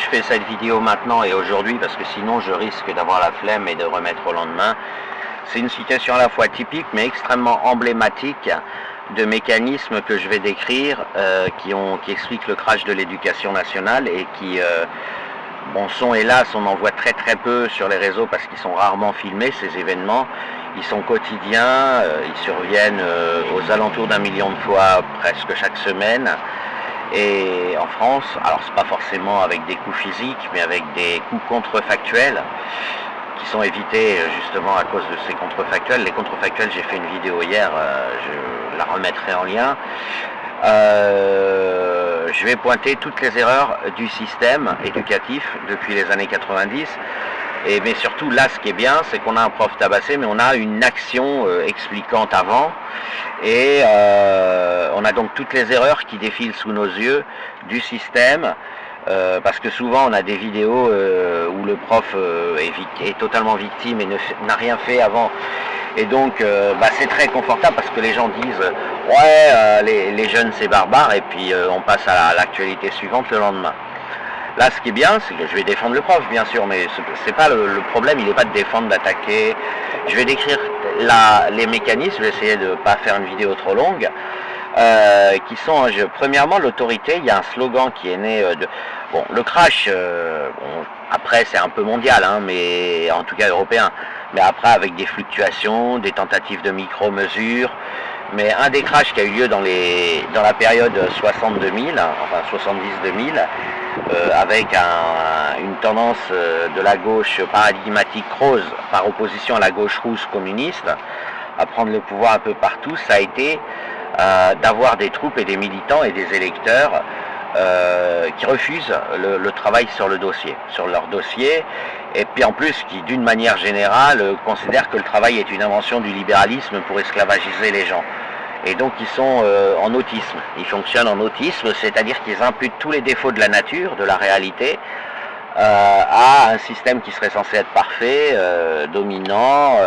je fais cette vidéo maintenant et aujourd'hui, parce que sinon je risque d'avoir la flemme et de remettre au lendemain. C'est une situation à la fois typique mais extrêmement emblématique de mécanismes que je vais décrire qui expliquent le crash de l'éducation nationale et qui sont hélas, on en voit très très peu sur les réseaux parce qu'ils sont rarement filmés ces événements. Ils sont quotidiens, ils surviennent aux alentours d'1 million de fois presque chaque semaine. Et en France, alors c'est pas forcément avec des coups physiques, mais avec des coups contrefactuels qui sont évités justement à cause de ces contrefactuels. Les contrefactuels, j'ai fait une vidéo hier, je la remettrai en lien. Je vais pointer toutes les erreurs du système éducatif depuis les années 90. Mais surtout là, ce qui est bien, c'est qu'on a un prof tabassé, mais on a une action expliquante avant. Et on a donc toutes les erreurs qui défilent sous nos yeux du système. Parce que souvent on a des vidéos où le prof est totalement victime et n'a rien fait avant. Et donc c'est très confortable parce que les gens disent ouais les jeunes c'est barbare et puis on passe à l'actualité suivante le lendemain. Là ce qui est bien c'est que je vais défendre le prof bien sûr, mais c'est pas le problème, il n'est pas de défendre, d'attaquer. Je vais décrire les mécanismes, je vais essayer de ne pas faire une vidéo trop longue. Qui sont en jeu. Premièrement, l'autorité, il y a un slogan qui est né de... Bon, le crash, après c'est un peu mondial, hein, mais en tout cas européen, mais après avec des fluctuations, des tentatives de micro-mesures, mais un des crashs qui a eu lieu dans la période 60-2000, enfin 70-2000, avec une tendance de la gauche paradigmatique rose par opposition à la gauche rouge communiste, à prendre le pouvoir un peu partout, ça a été d'avoir des troupes et des militants et des électeurs qui refusent le travail sur leur dossier, et puis en plus qui d'une manière générale considèrent que le travail est une invention du libéralisme pour esclavagiser les gens. Et donc ils sont en autisme, ils fonctionnent en autisme, c'est-à-dire qu'ils imputent tous les défauts de la nature, de la réalité, à un système qui serait censé être parfait, dominant.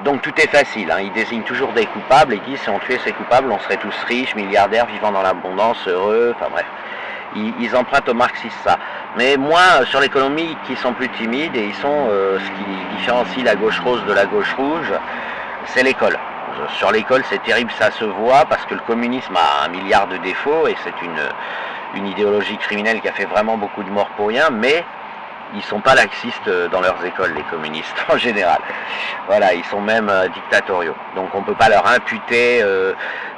Donc tout est facile, hein. Ils désignent toujours des coupables et disent si on tuait ces coupables on serait tous riches, milliardaires, vivant dans l'abondance, heureux, enfin bref. Ils empruntent au marxisme ça. Mais moins sur l'économie qui sont plus timides et ils sont ce qui différencie la gauche rose de la gauche rouge, c'est l'école. Sur l'école c'est terrible, ça se voit parce que le communisme a 1 milliard de défauts et c'est une idéologie criminelle qui a fait vraiment beaucoup de morts pour rien, mais ils ne sont pas laxistes dans leurs écoles, les communistes, en général. Voilà, ils sont même dictatoriaux. Donc on ne peut pas leur imputer...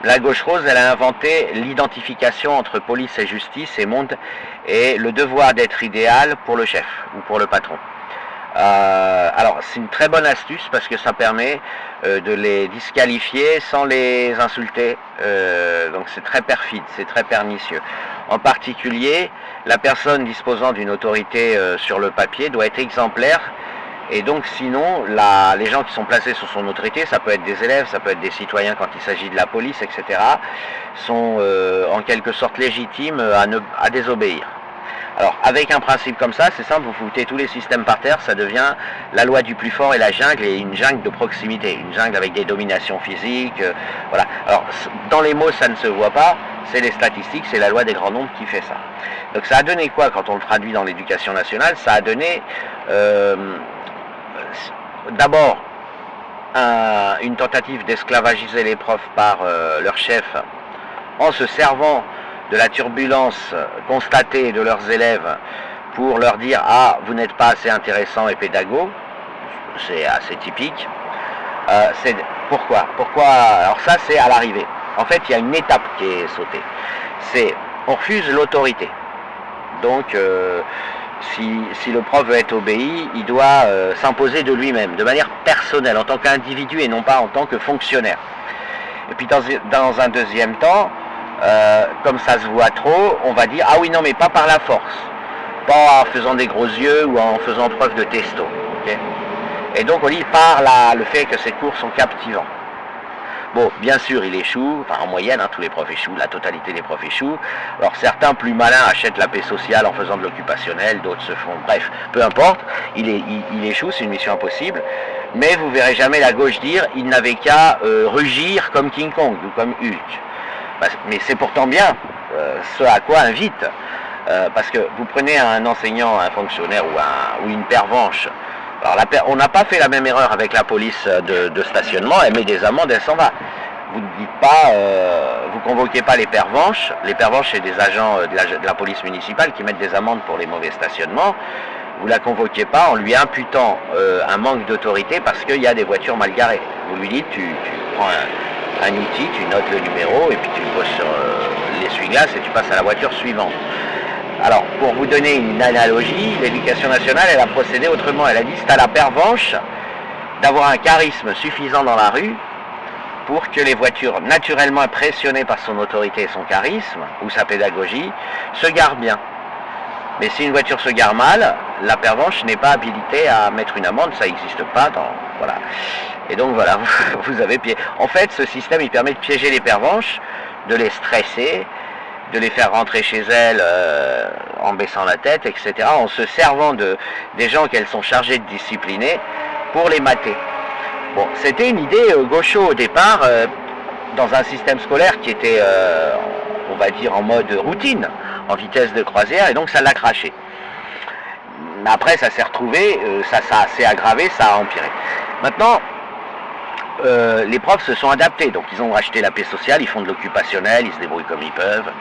La gauche rose, elle a inventé l'identification entre police et justice et le devoir d'être idéal pour le chef ou pour le patron. Alors c'est une très bonne astuce parce que ça permet de les disqualifier sans les insulter, donc c'est très perfide, c'est très pernicieux. En particulier, la personne disposant d'une autorité sur le papier doit être exemplaire, et donc sinon les gens qui sont placés sous son autorité, ça peut être des élèves, ça peut être des citoyens quand il s'agit de la police, etc., sont en quelque sorte légitimes à désobéir. Alors avec un principe comme ça, c'est simple, vous foutez tous les systèmes par terre, ça devient la loi du plus fort et la jungle, et une jungle de proximité, une jungle avec des dominations physiques, voilà. Alors dans les mots ça ne se voit pas, c'est les statistiques, c'est la loi des grands nombres qui fait ça. Donc ça a donné quoi quand on le traduit dans l'éducation nationale? Ça a donné d'abord une tentative d'esclavagiser les profs par leur chef en se servant de la turbulence constatée de leurs élèves pour leur dire « Ah, vous n'êtes pas assez intéressant et pédago », c'est assez typique. Pourquoi Alors ça, c'est à l'arrivée. En fait, il y a une étape qui est sautée. C'est on refuse l'autorité. Donc, si le prof veut être obéi, il doit s'imposer de lui-même, de manière personnelle, en tant qu'individu et non pas en tant que fonctionnaire. Et puis dans un deuxième temps, comme ça se voit trop, on va dire « Ah oui, non, mais pas par la force, pas en faisant des gros yeux ou en faisant preuve de testo. Okay » Et donc on dit par le fait que ces cours sont captivants. Bon, bien sûr, il échoue, enfin en moyenne, hein, tous les profs échouent, la totalité des profs échouent. Alors certains plus malins achètent la paix sociale en faisant de l'occupationnel, d'autres se font... Bref, peu importe, il échoue, c'est une mission impossible. Mais vous verrez jamais la gauche dire « Il n'avait qu'à rugir comme King Kong ou comme Hulk ». Mais c'est pourtant bien ce à quoi invite Parce que vous prenez un enseignant, un fonctionnaire ou une pervenche. Alors on n'a pas fait la même erreur avec la police de stationnement, elle met des amendes, elle s'en va. Vous ne dites pas, vous convoquez pas les pervenches. Les pervenches, c'est des agents de la police municipale qui mettent des amendes pour les mauvais stationnements. Vous la convoquez pas en lui imputant un manque d'autorité parce qu'il y a des voitures mal garées. Vous lui dites, tu prends un outil, tu notes le numéro et puis tu le poses sur l'essuie-glace et tu passes à la voiture suivante. Alors, pour vous donner une analogie, l'Éducation nationale, elle a procédé autrement. Elle a dit, c'est à la pervenche d'avoir un charisme suffisant dans la rue pour que les voitures, naturellement impressionnées par son autorité et son charisme, ou sa pédagogie, se garent bien. Mais si une voiture se gare mal, la pervenche n'est pas habilitée à mettre une amende, ça n'existe pas. Voilà. Et donc voilà, vous avez piégé. En fait, ce système, il permet de piéger les pervenches, de les stresser, de les faire rentrer chez elles en baissant la tête, etc., en se servant des gens qu'elles sont chargées de discipliner pour les mater. Bon, c'était une idée gaucho au départ, dans un système scolaire qui était, on va dire, en mode routine, en vitesse de croisière, et donc ça l'a craché. Mais après, ça s'est retrouvé, ça s'est aggravé, ça a empiré. Maintenant, les profs se sont adaptés, donc ils ont racheté la paix sociale, ils font de l'occupationnel, ils se débrouillent comme ils peuvent,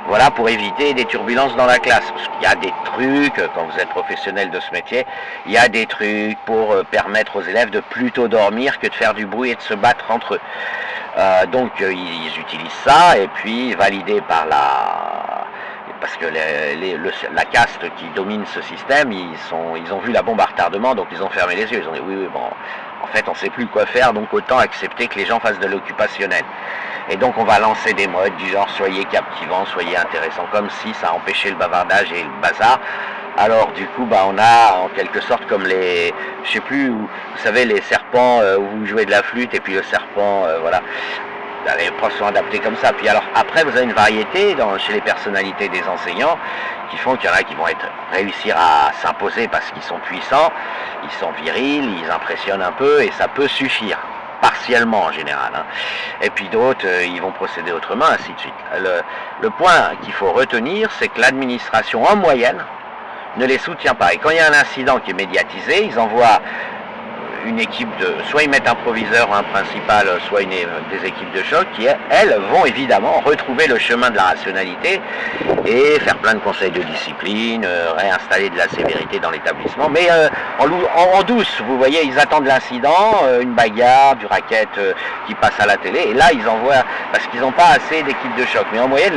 voilà, pour éviter des turbulences dans la classe. Parce qu'il y a des trucs, quand vous êtes professionnel de ce métier, il y a des trucs pour permettre aux élèves de plutôt dormir que de faire du bruit et de se battre entre eux. Donc ils utilisent ça, et puis validé par parce que la caste qui domine ce système, ils ont vu la bombe à retardement, donc ils ont fermé les yeux, ils ont dit oui, bon, en fait on ne sait plus quoi faire, donc autant accepter que les gens fassent de l'occupationnel. Et donc on va lancer des modes du genre soyez captivants, soyez intéressants, comme si ça empêchait le bavardage et le bazar. Alors du coup, on a en quelque sorte comme les, je sais plus, vous savez, les serpents où vous jouez de la flûte et puis le serpent, voilà. Les profs sont adaptés comme ça. Puis alors après, vous avez une variété chez les personnalités des enseignants qui font qu'il y en a qui vont réussir à s'imposer parce qu'ils sont puissants, ils sont virils, ils impressionnent un peu et ça peut suffire. Partiellement en général. Hein. Et puis d'autres, ils vont procéder autrement, ainsi de suite. Le point qu'il faut retenir, c'est que l'administration, en moyenne, ne les soutient pas. Et quand il y a un incident qui est médiatisé, ils envoient une équipe soit ils mettent un proviseur ou un principal, soit des équipes de choc qui, elles, vont évidemment retrouver le chemin de la rationalité et faire plein de conseils de discipline, réinstaller de la sévérité dans l'établissement, mais en douce, vous voyez, ils attendent l'incident, une bagarre, du racket qui passe à la télé, et là ils envoient, parce qu'ils n'ont pas assez d'équipes de choc. Mais en moyenne,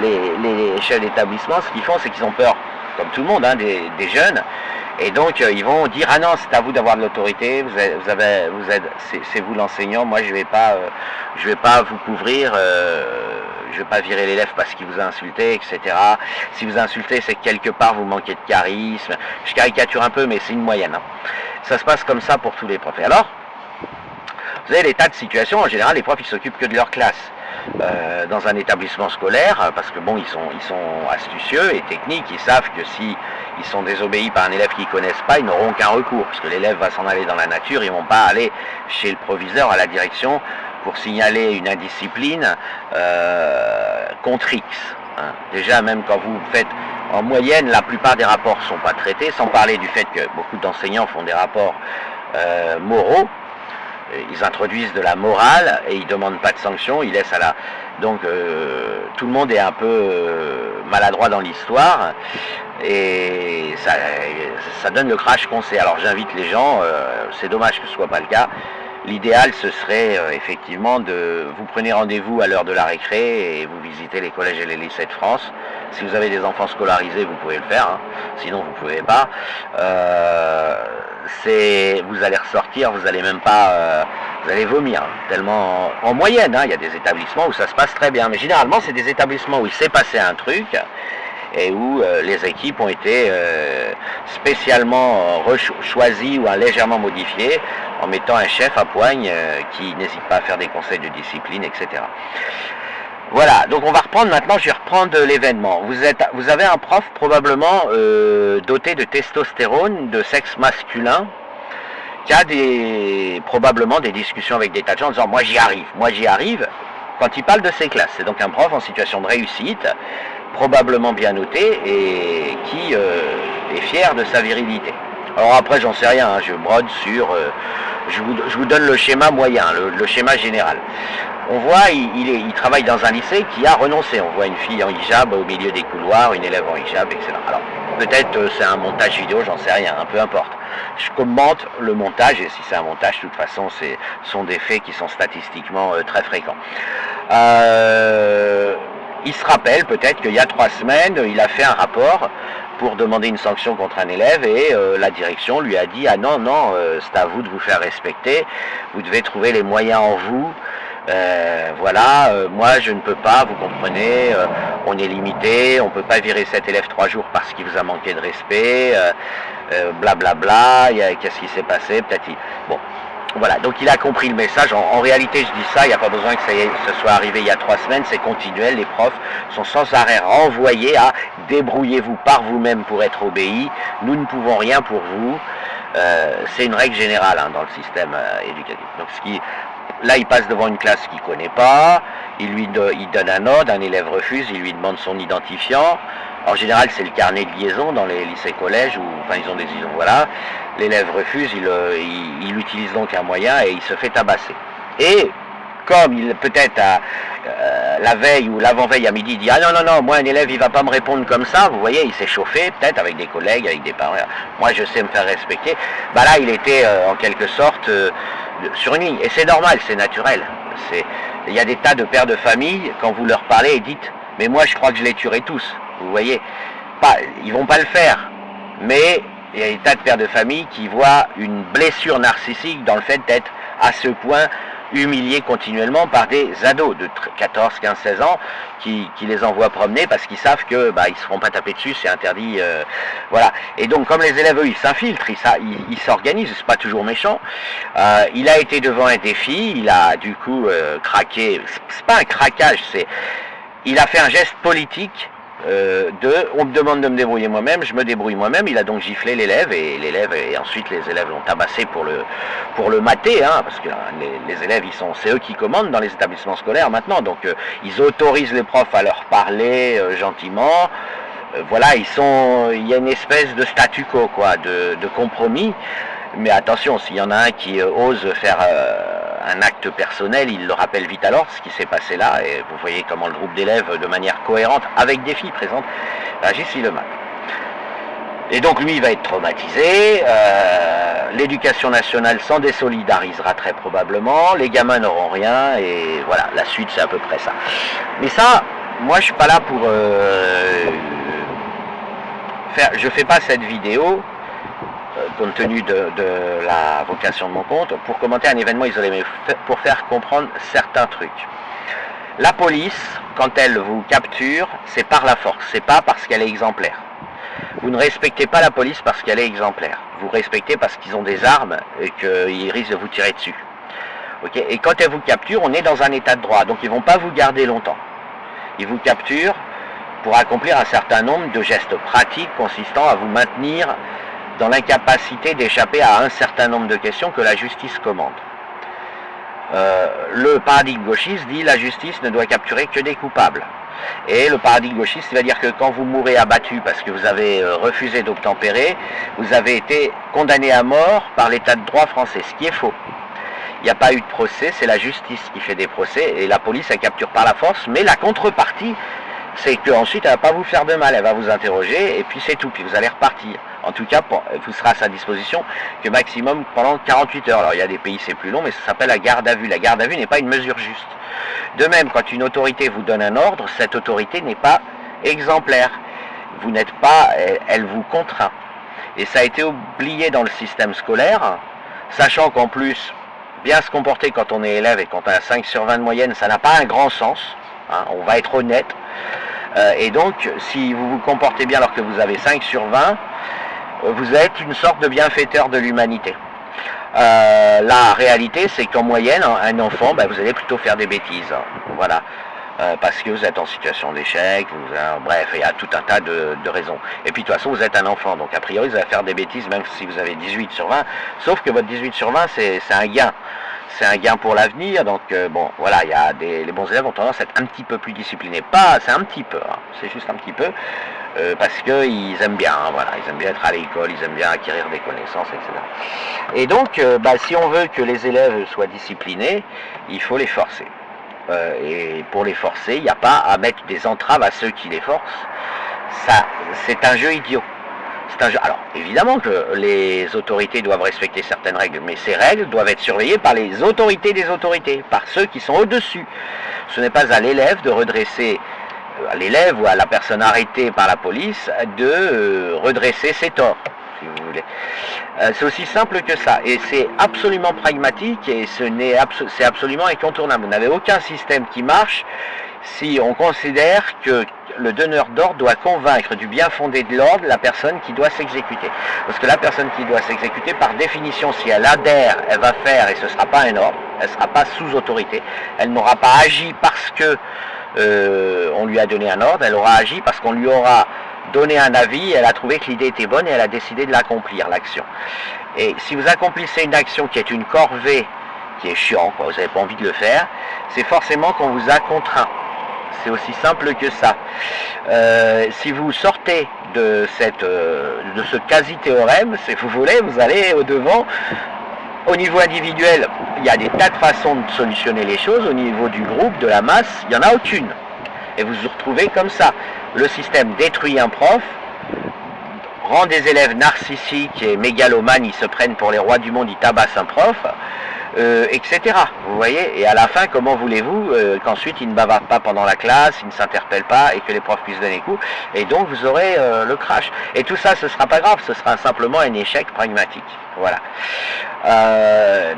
les chefs d'établissement, ce qu'ils font, c'est qu'ils ont peur, comme tout le monde, hein, des jeunes. Et donc ils vont dire ah non, c'est à vous d'avoir de l'autorité, c'est vous l'enseignant, moi je vais pas vous couvrir, je vais pas virer l'élève parce qu'il vous a insulté, etc. Si vous insultez, c'est que quelque part vous manquez de charisme. Je caricature un peu, mais c'est une moyenne. Hein. Ça se passe comme ça pour tous les profs. Et alors, vous avez des tas de situations. En général, les profs ils s'occupent que de leur classe. Dans un établissement scolaire, parce que bon, ils sont astucieux et techniques, ils savent que si ils sont désobéis par un élève qu'ils ne connaissent pas, ils n'auront aucun recours, parce que l'élève va s'en aller dans la nature, ils ne vont pas aller chez le proviseur, à la direction, pour signaler une indiscipline contre X. Hein. Déjà, même quand vous faites, en moyenne, la plupart des rapports ne sont pas traités, sans parler du fait que beaucoup d'enseignants font des rapports moraux. Ils introduisent de la morale et ils ne demandent pas de sanctions, ils laissent à la... Donc tout le monde est un peu maladroit dans l'histoire et ça donne le crash qu'on sait. Alors j'invite les gens, c'est dommage que ce ne soit pas le cas. L'idéal ce serait effectivement vous prenez rendez-vous à l'heure de la récré et vous visitez les collèges et les lycées de France. Si vous avez des enfants scolarisés, vous pouvez le faire, hein. Sinon vous ne pouvez pas. Vous allez ressortir, vous allez même pas, vous allez vomir, hein, tellement en moyenne, hein, il y a des établissements où ça se passe très bien, mais généralement c'est des établissements où il s'est passé un truc et où les équipes ont été spécialement choisies ou légèrement modifiées en mettant un chef à poigne qui n'hésite pas à faire des conseils de discipline, etc. Voilà, donc on va reprendre maintenant, je vais reprendre l'événement. Vous avez un prof probablement doté de testostérone, de sexe masculin, qui a probablement des discussions avec des tas de gens en disant moi j'y arrive, quand il parle de ses classes. C'est donc un prof en situation de réussite, probablement bien noté et qui est fier de sa virilité. Alors après, j'en sais rien, hein, je brode sur... je vous donne le schéma moyen, le schéma général. On voit, il travaille dans un lycée qui a renoncé. On voit une fille en hijab au milieu des couloirs, une élève en hijab, etc. Alors, peut-être c'est un montage vidéo, j'en sais rien, hein, peu importe. Je commente le montage, et si c'est un montage, de toute façon, ce sont des faits qui sont statistiquement très fréquents. Il se rappelle peut-être qu'il y a 3 semaines, il a fait un rapport pour demander une sanction contre un élève et la direction lui a dit « Ah non, non, c'est à vous de vous faire respecter, vous devez trouver les moyens en vous. Voilà, moi je ne peux pas, vous comprenez, on est limité, on ne peut pas virer cet élève 3 jours parce qu'il vous a manqué de respect, blablabla, qu'est-ce qui s'est passé, peut-être Bon, voilà, donc il a compris le message. En réalité, je dis ça, il n'y a pas besoin que ça soit arrivé il y a 3 semaines, c'est continuel, les profs sont sans arrêt renvoyés à « débrouillez-vous par vous-même pour être obéis, nous ne pouvons rien pour vous ». C'est une règle générale hein, dans le système éducatif. Donc, là, il passe devant une classe qu'il ne connaît pas, il donne un ordre, un élève refuse, il lui demande son identifiant. En général, c'est le carnet de liaison dans les lycées-collèges, où enfin, ils ont des liaisons, voilà. L'élève refuse, il utilise donc un moyen et il se fait tabasser. Et comme il peut-être la veille ou l'avant-veille à midi, il dit « Ah non, non, non, moi un élève il va pas me répondre comme ça », vous voyez, il s'est chauffé, peut-être avec des collègues, avec des parents, moi je sais me faire respecter. Bah là, il était en quelque sorte sur une ligne, et c'est normal, c'est naturel. Il y a des tas de pères de famille, quand vous leur parlez, ils dites « Mais moi je crois que je les tuerai tous », vous voyez. Ils vont pas le faire, mais il y a des tas de pères de famille qui voient une blessure narcissique dans le fait d'être à ce point humiliés continuellement par des ados de 14, 15, 16 ans qui les envoient promener parce qu'ils savent que ils se feront pas taper dessus, c'est interdit, voilà. Et donc comme les élèves eux ils s'infiltrent, ils s'organisent, c'est pas toujours méchant. Il a été devant un défi, il a du coup craqué, c'est pas un craquage, il a fait un geste politique. On me demande de me débrouiller moi-même, je me débrouille moi-même. Il a donc giflé l'élève et ensuite les élèves l'ont tabassé pour le mater, hein, parce que les élèves c'est eux qui commandent dans les établissements scolaires maintenant, donc ils autorisent les profs à leur parler gentiment. Voilà, il y a une espèce de statu quo quoi, de compromis. Mais attention, s'il y en a un qui ose faire un acte personnel, il le rappelle vite à l'ordre, ce qui s'est passé là, et vous voyez comment le groupe d'élèves, de manière cohérente, avec des filles présentes, agit si le mal. Et donc lui, il va être traumatisé, l'éducation nationale s'en désolidarisera très probablement, les gamins n'auront rien, et voilà, la suite c'est à peu près ça. Mais ça, moi je suis pas là pour je fais pas cette vidéo compte tenu de la vocation de mon compte, pour commenter un événement isolé, mais pour faire comprendre certains trucs. La police, quand elle vous capture, c'est par la force, c'est pas parce qu'elle est exemplaire. Vous ne respectez pas la police parce qu'elle est exemplaire. Vous respectez parce qu'ils ont des armes et qu'ils risquent de vous tirer dessus. Okay, et quand elle vous capture, on est dans un état de droit, donc ils ne vont pas vous garder longtemps. Ils vous capturent pour accomplir un certain nombre de gestes pratiques consistant à vous maintenir dans l'incapacité d'échapper à un certain nombre de questions que la justice commande. Le paradigme gauchiste dit la justice ne doit capturer que des coupables. Et le paradigme gauchiste va dire que quand vous mourrez abattu parce que vous avez refusé d'obtempérer, vous avez été condamné à mort par l'état de droit français, ce qui est faux. Il n'y a pas eu de procès, c'est la justice qui fait des procès et la police elle capture par la force, mais la contrepartie c'est qu'ensuite elle ne va pas vous faire de mal, elle va vous interroger et puis c'est tout, puis vous allez repartir. En tout cas, vous serez à sa disposition que maximum pendant 48 heures. Alors il y a des pays c'est plus long, mais ça s'appelle la garde à vue. La garde à vue n'est pas une mesure juste. De même, quand une autorité vous donne un ordre, cette autorité n'est pas exemplaire. Vous n'êtes pas, elle vous contraint. Et ça a été oublié dans le système scolaire, sachant qu'en plus, bien se comporter quand on est élève et quand on a 5 sur 20 de moyenne, ça n'a pas un grand sens. Hein, on va être honnête. Et donc, si vous vous comportez bien alors que vous avez 5 sur 20, vous êtes une sorte de bienfaiteur de l'humanité. La réalité, c'est qu'en moyenne, un enfant, vous allez plutôt faire des bêtises. Voilà. parce que vous êtes en situation d'échec, bref, il y a tout un tas de raisons. Et puis de toute façon, vous êtes un enfant, donc a priori, vous allez faire des bêtises, même si vous avez 18 sur 20, sauf que votre 18 sur 20, c'est un gain. C'est un gain pour l'avenir, donc bon, voilà, les bons élèves ont tendance à être un petit peu plus disciplinés. Pas, c'est un petit peu, hein, c'est juste un petit peu, parce qu'ils aiment bien, hein, voilà, ils aiment bien être à l'école, ils aiment bien acquérir des connaissances, etc. Et donc, si on veut que les élèves soient disciplinés, il faut les forcer. Et pour les forcer, il n'y a pas à mettre des entraves à ceux qui les forcent. Ça, c'est un jeu idiot. Alors, évidemment que les autorités doivent respecter certaines règles, mais ces règles doivent être surveillées par les autorités des autorités, par ceux qui sont au-dessus. Ce n'est pas à l'élève de redresser, à l'élève ou à la personne arrêtée par la police, de redresser ses torts, si vous voulez. C'est aussi simple que ça, et c'est absolument pragmatique, et c'est absolument incontournable. Vous n'avez aucun système qui marche si on considère que le donneur d'ordre doit convaincre du bien fondé de l'ordre la personne qui doit s'exécuter. Parce que la personne qui doit s'exécuter, par définition, si elle adhère, elle va faire, et ce ne sera pas un ordre, elle ne sera pas sous autorité, elle n'aura pas agi parce que on lui a donné un ordre, elle aura agi parce qu'on lui aura donné un avis, elle a trouvé que l'idée était bonne et elle a décidé de l'accomplir, l'action. Et si vous accomplissez une action qui est une corvée, qui est chiant, quoi, vous n'avez pas envie de le faire, c'est forcément qu'on vous a contraint. C'est aussi simple que ça. Si vous sortez de ce quasi-théorème, si vous voulez, vous allez au-devant. Au niveau individuel, il y a des tas de façons de solutionner les choses. Au niveau du groupe, de la masse, il n'y en a aucune. Et vous vous retrouvez comme ça. Le système détruit un prof, rend des élèves narcissiques et mégalomanes, ils se prennent pour les rois du monde, ils tabassent un prof, etc. Vous voyez, et à la fin, comment voulez-vous qu'ensuite ils ne bavardent pas pendant la classe, ils ne s'interpellent pas et que les profs puissent donner coup, et donc vous aurez le crash. Et tout ça, ce ne sera pas grave, ce sera simplement un échec pragmatique. Voilà.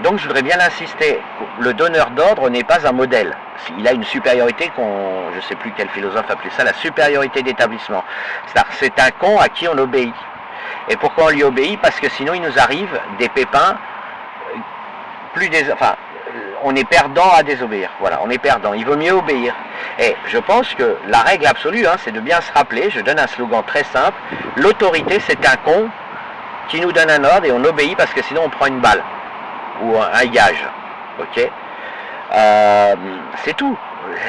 Donc je voudrais bien insister, le donneur d'ordre n'est pas un modèle. Il a une supériorité je ne sais plus quel philosophe appelait ça, la supériorité d'établissement. C'est un con à qui on obéit. Et pourquoi on lui obéit? Parce que sinon il nous arrive des pépins, on est perdant à désobéir. Voilà, on est perdant. Il vaut mieux obéir. Et je pense que la règle absolue, c'est de bien se rappeler, je donne un slogan très simple, l'autorité c'est un con qui nous donne un ordre et on obéit parce que sinon on prend une balle ou un gage. Ok, c'est tout.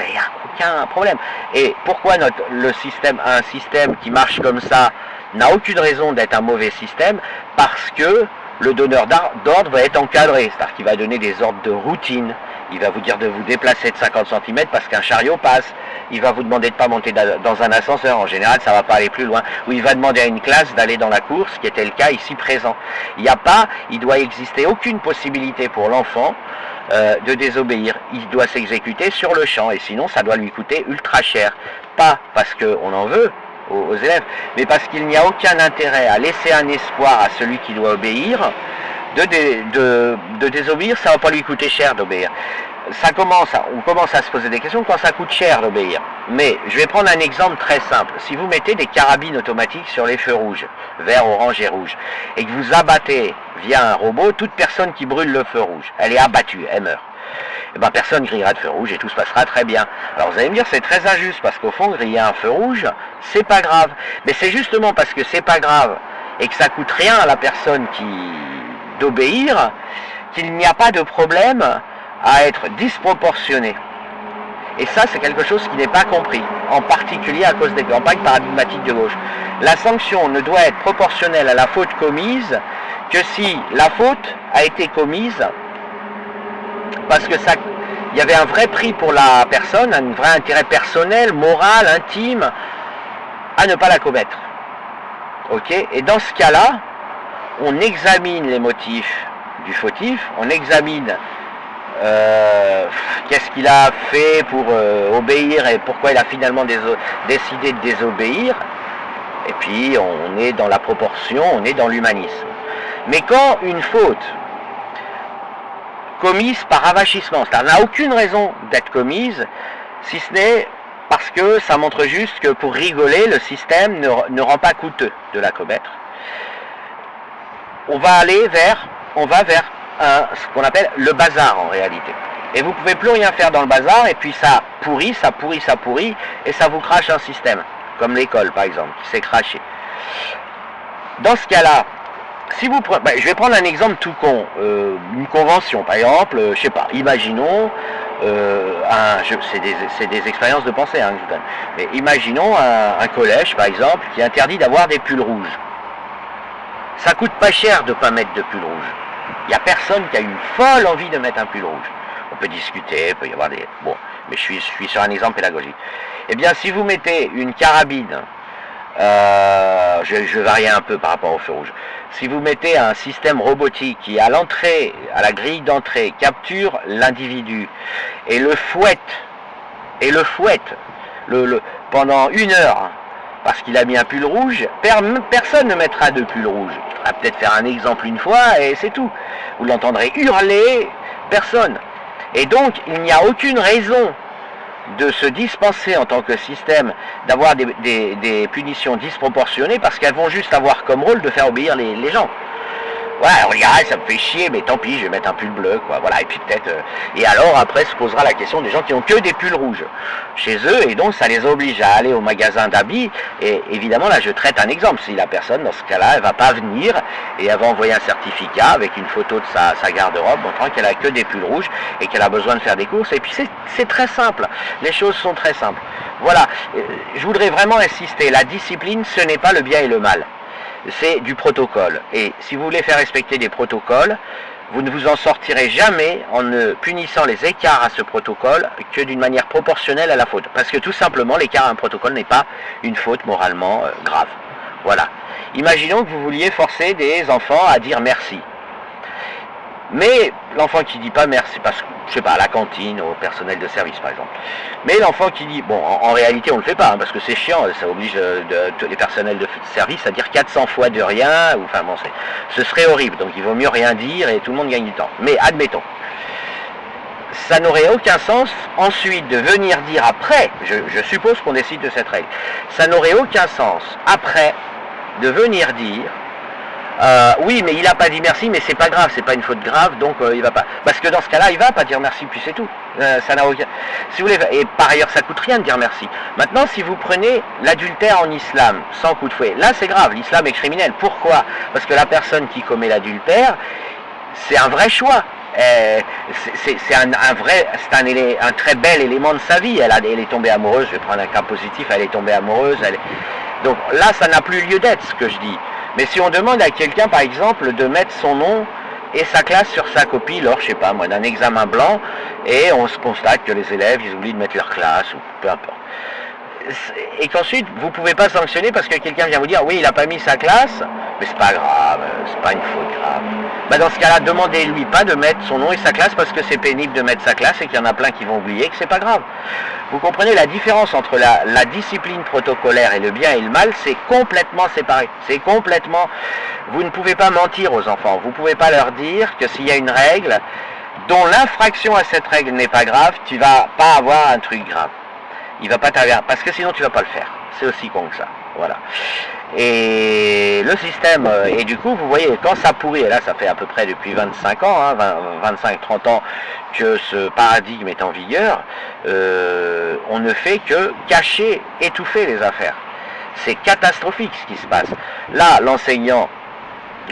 Il n'y a aucun problème. Et pourquoi un système qui marche comme ça n'a aucune raison d'être un mauvais système? Parce que le donneur d'ordre va être encadré, c'est-à-dire qu'il va donner des ordres de routine, il va vous dire de vous déplacer de 50 cm parce qu'un chariot passe, il va vous demander de ne pas monter dans un ascenseur, en général ça ne va pas aller plus loin, ou il va demander à une classe d'aller dans la course, ce qui était le cas ici présent. Il doit exister aucune possibilité pour l'enfant de désobéir, il doit s'exécuter sur le champ, et sinon ça doit lui coûter ultra cher, pas parce qu'on en veut aux élèves, mais parce qu'il n'y a aucun intérêt à laisser un espoir à celui qui doit obéir, de désobéir, ça ne va pas lui coûter cher d'obéir. On commence à se poser des questions quand ça coûte cher d'obéir. Mais je vais prendre un exemple très simple. Si vous mettez des carabines automatiques sur les feux rouges, vert, orange et rouge, et que vous abattez via un robot, toute personne qui brûle le feu rouge, elle est abattue, elle meurt. Et ben personne grillera de feu rouge et tout se passera très bien. Alors vous allez me dire c'est très injuste parce qu'au fond griller un feu rouge c'est pas grave. Mais c'est justement parce que c'est pas grave et que ça coûte rien à la personne d'obéir qu'il n'y a pas de problème à être disproportionné. Et ça c'est quelque chose qui n'est pas compris, en particulier à cause des campagnes paradigmatiques de gauche. La sanction ne doit être proportionnelle à la faute commise que si la faute a été commise parce que il y avait un vrai prix pour la personne, un vrai intérêt personnel, moral, intime, à ne pas la commettre. Ok? Et dans ce cas-là, on examine les motifs du fautif, on examine qu'est-ce qu'il a fait pour obéir et pourquoi il a finalement décidé de désobéir, et puis on est dans la proportion, on est dans l'humanisme. Mais quand une faute commise par avachissement, c'est-à-dire n'a aucune raison d'être commise, si ce n'est parce que ça montre juste que pour rigoler, le système ne rend pas coûteux de la commettre. On va vers ce qu'on appelle le bazar en réalité. Et vous pouvez plus rien faire dans le bazar, et puis ça pourrit, ça pourrit, ça pourrit, et ça vous crache un système, comme l'école par exemple, qui s'est crashé. Dans ce cas-là, si vous prenez, je vais prendre un exemple tout con, une convention par exemple, je sais pas, imaginons, c'est des expériences de pensée hein, que je vous donne, mais imaginons un collège par exemple qui interdit d'avoir des pulls rouges. Ça coûte pas cher de ne pas mettre de pull rouge. Il n'y a personne qui a une folle envie de mettre un pull rouge. On peut discuter, il peut y avoir des... Bon, mais je suis sur un exemple pédagogique. Eh bien, si vous mettez une carabine, je varie un peu par rapport au feu rouge. Si vous mettez un système robotique qui, à l'entrée, à la grille d'entrée, capture l'individu et le fouette, pendant 1 heure, parce qu'il a mis un pull rouge, personne ne mettra de pull rouge. Il va peut-être faire un exemple une fois et c'est tout. Vous l'entendrez hurler, personne. Et donc, il n'y a aucune raison de se dispenser en tant que système d'avoir des punitions disproportionnées parce qu'elles vont juste avoir comme rôle de faire obéir les gens. Voilà, on regarde, ça me fait chier, mais tant pis, je vais mettre un pull bleu, quoi. Voilà, et puis peut-être... et alors, après, se posera la question des gens qui ont que des pulls rouges chez eux, et donc ça les oblige à aller au magasin d'habits, et évidemment, là, je traite un exemple. Si la personne, dans ce cas-là, elle va pas venir, et elle va envoyer un certificat avec une photo de sa garde-robe, montrant qu'elle a que des pulls rouges, et qu'elle a besoin de faire des courses, et puis c'est très simple. Les choses sont très simples. Voilà, je voudrais vraiment insister, la discipline, ce n'est pas le bien et le mal. C'est du protocole. Et si vous voulez faire respecter des protocoles, vous ne vous en sortirez jamais en ne punissant les écarts à ce protocole que d'une manière proportionnelle à la faute. Parce que tout simplement, l'écart à un protocole n'est pas une faute moralement grave. Voilà. Imaginons que vous vouliez forcer des enfants à dire merci. Mais l'enfant qui dit pas merci, parce que, je sais pas, à la cantine, au personnel de service par exemple. Mais l'enfant qui dit, bon, en réalité on le fait pas, hein, parce que c'est chiant, ça oblige les personnels de service à dire 400 fois de rien, ou, enfin bon, ce serait horrible, donc il vaut mieux rien dire et tout le monde gagne du temps. Mais admettons, ça n'aurait aucun sens ensuite de venir dire après, je suppose qu'on décide de cette règle, ça n'aurait aucun sens après de venir dire, oui, mais il n'a pas dit merci, mais c'est pas grave, c'est pas une faute grave, donc il va pas. Parce que dans ce cas-là, il va pas dire merci, puis c'est tout. Ça n'a aucun. Si vous voulez, et par ailleurs, ça coûte rien de dire merci. Maintenant, si vous prenez l'adultère en islam, sans coup de fouet, là c'est grave, l'islam est criminel. Pourquoi? Parce que la personne qui commet l'adultère, c'est un vrai choix. C'est un très bel élément de sa vie. Elle est tombée amoureuse, je vais prendre un cas positif, elle est tombée amoureuse. Donc là, ça n'a plus lieu d'être, ce que je dis. Mais si on demande à quelqu'un, par exemple, de mettre son nom et sa classe sur sa copie lors, je sais pas moi, d'un examen blanc, et on se constate que les élèves, ils oublient de mettre leur classe, ou peu importe. Et qu'ensuite, vous ne pouvez pas sanctionner parce que quelqu'un vient vous dire, oui, il n'a pas mis sa classe, mais c'est pas grave, c'est pas une faute grave. Bah dans ce cas-là, demandez-lui pas de mettre son nom et sa classe parce que c'est pénible de mettre sa classe et qu'il y en a plein qui vont oublier que c'est pas grave. Vous comprenez la différence entre la discipline protocolaire et le bien et le mal, c'est complètement séparé. C'est complètement... Vous ne pouvez pas mentir aux enfants, vous ne pouvez pas leur dire que s'il y a une règle dont l'infraction à cette règle n'est pas grave, tu vas pas avoir un truc grave. Il va pas t'avoir, parce que sinon tu vas pas le faire. C'est aussi con que ça. Voilà. Et le système, et du coup, vous voyez, quand ça pourrit, et là ça fait à peu près depuis 25 ans, hein, 25-30 ans que ce paradigme est en vigueur, on ne fait que cacher, étouffer les affaires. C'est catastrophique ce qui se passe. Là, l'enseignant,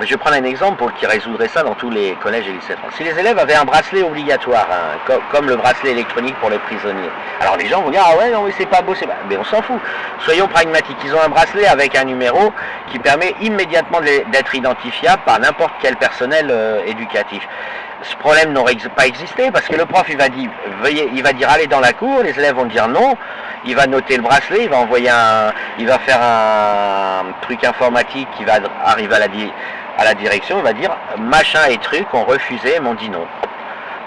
je vais prendre un exemple qui résoudrait ça dans tous les collèges et lycées. Si les élèves avaient un bracelet obligatoire, hein, comme le bracelet électronique pour les prisonniers, alors les gens vont dire, ah ouais, non mais c'est pas beau, c'est pas... Mais on s'en fout. Soyons pragmatiques. Ils ont un bracelet avec un numéro qui permet immédiatement d'être identifiable par n'importe quel personnel éducatif. Ce problème n'aurait pas existé parce que le prof il va dire allez dans la cour, les élèves vont dire non, il va noter le bracelet, il va faire un truc informatique qui va arriver à la direction, il va dire machin et truc ont refusé, m'ont dit non.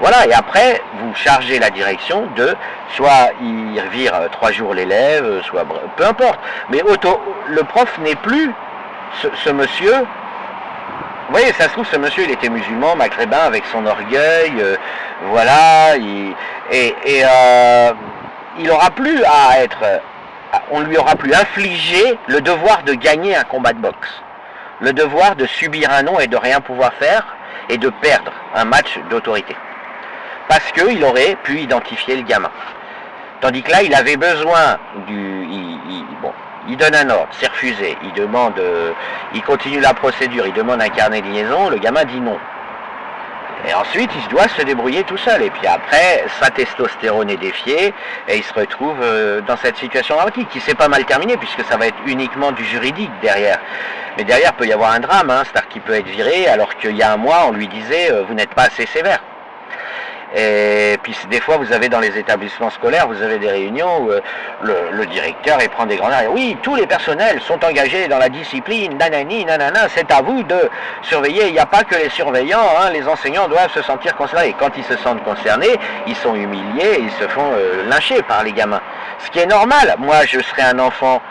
Voilà, et après vous chargez la direction de soit il vire 3 jours l'élève, soit peu importe, mais le prof n'est plus ce monsieur. Vous voyez, ça se trouve, ce monsieur, il était musulman, maghrébin, avec son orgueil, voilà, il aura plus à être, on lui aura plus infligé le devoir de gagner un combat de boxe, le devoir de subir un non et de rien pouvoir faire, et de perdre un match d'autorité. parce qu'il aurait pu identifier le gamin. Tandis que là, il avait besoin il donne un ordre, c'est refusé, il continue la procédure, il demande un carnet de liaison, le gamin dit non. Et ensuite, il doit se débrouiller tout seul. Et puis après, sa testostérone est défiée et il se retrouve dans cette situation dramatique qui s'est pas mal terminée puisque ça va être uniquement du juridique derrière. Mais derrière, il peut y avoir un drame, hein, c'est-à-dire qu'il peut être viré alors qu'il y a un mois, on lui disait vous n'êtes pas assez sévère. Et puis des fois, vous avez dans les établissements scolaires, vous avez des réunions où le directeur il prend des grands airs. Oui, tous les personnels sont engagés dans la discipline, nanani, nanana, c'est à vous de surveiller. Il n'y a pas que les surveillants, hein, les enseignants doivent se sentir concernés. Et quand ils se sentent concernés, ils sont humiliés, ils se font lyncher par les gamins. Ce qui est normal. Moi, je serais un enfant.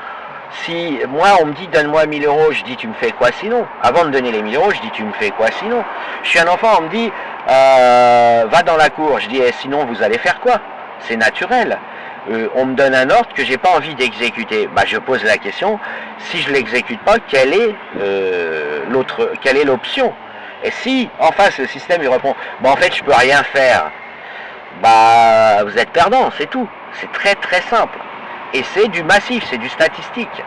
Si moi on me dit donne-moi 1000 euros, je dis tu me fais quoi sinon? Avant de donner les 1000 euros, je dis tu me fais quoi sinon? Je suis un enfant, on me dit va dans la cour, je dis sinon vous allez faire quoi? C'est naturel. On me donne un ordre que j'ai pas envie d'exécuter. Bah, je pose la question, si je l'exécute pas, quelle est l'option? Et si en face le système il répond bon en fait je peux rien faire, bah vous êtes perdant, c'est tout. C'est très très simple. Et c'est du massif, c'est du statistique.